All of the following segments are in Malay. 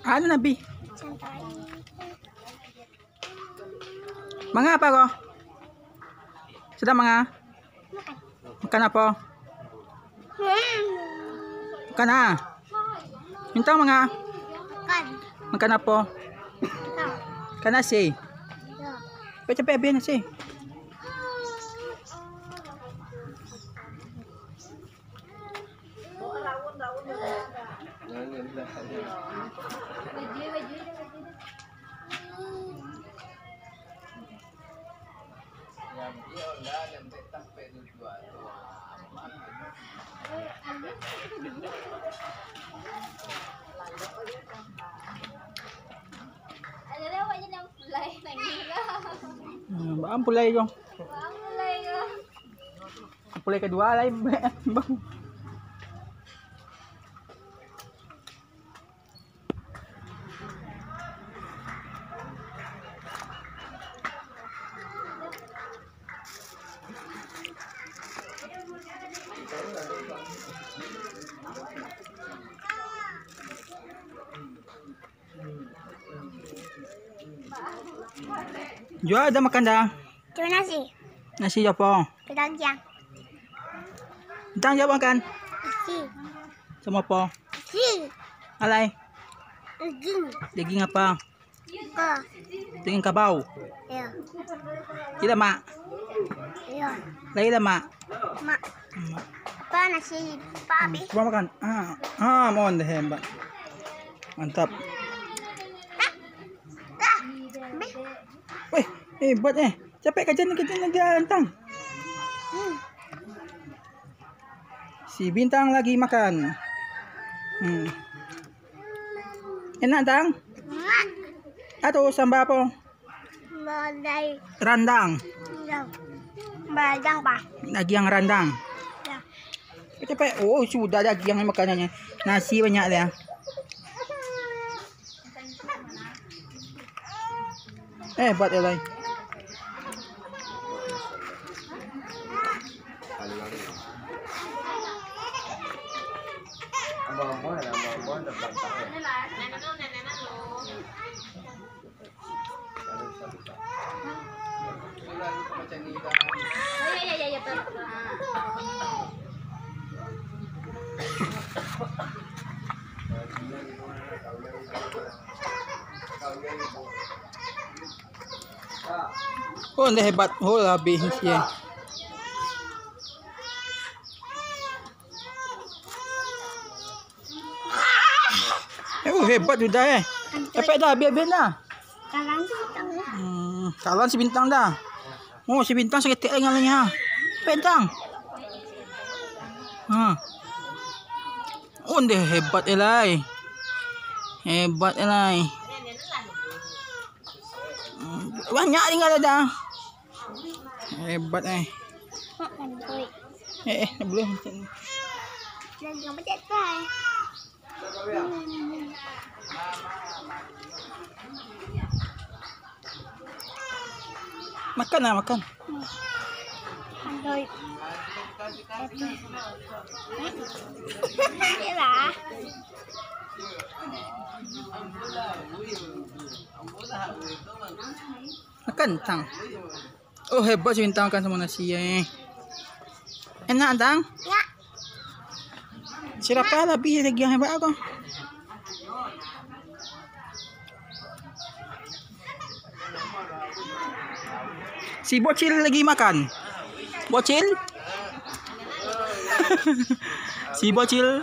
Ano na, Bi? Mga apa ko? Sudah mga? Makan apa? Makan ah? Minta mga? Makan apa? Makan nasi? Capek-capek nasi? Ang pulay ko. Ang pulay kedua lain bang. Jual ada makan dah. Cuma nasi. Nasi apa? Kedajang. Entang jawab makan. Nasi. Sama apa? Nasi. Alai. Daging. Daging apa? Ke. Daging kabau. Ya. Tidak mak. Ya. Lagi dah mak. Mak. Apa nasi? Papi. Coba makan. Mohon deh mbak. Mantap. Weh, hebat capek kajian lagi Bintang. Si Bintang lagi makan. Enak Tang? Mak. Atau sambal apa? Badai. Randang. Ya. Badang pak. Daging randang. Ya. Capek. Oh sudah daging makanannya. Nasi banyak dia. Hebat Elai. Oh, anda hebat. Oh, habis ya. Hebat sudah Capek dah, biar dah. Kalang bintang ya. Kalan si Bintang dah. Oh, si Bintang sakit lengannya. Bintang. Oh, anda hebat Elai. Hebat Elai. Banyak tinggal dah. Hebat boleh macam ni. Jangan macam tu. Makan lah, makan. Andoi. Yalah. Makan Tang. Oh, hebat si Bintang makan sama nasi Enak Tang? Ya. Siapa lebih lagi yang hebat aku? Si bocil lagi makan. Bocil? Si bocil.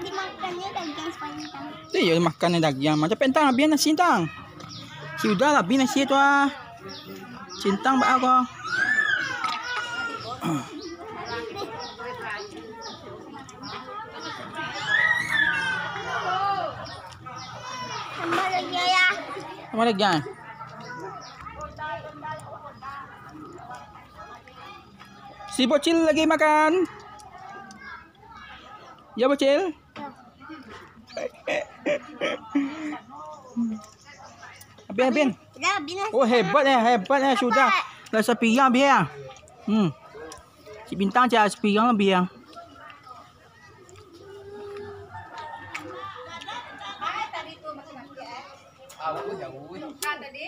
Dimakannya daging sepantang. Iya makan daging. Macam pentang habis nasi tang. Sudah habis nasi tu Cintang bak aku. Tambah lagi ya. Sama lagi ya. Si bocil lagi makan. Ya bocil. Habis. Udah, bina. Oh hebat ya sudah. Dah sepirang biar. Si bintang je sepirang biar. Tadi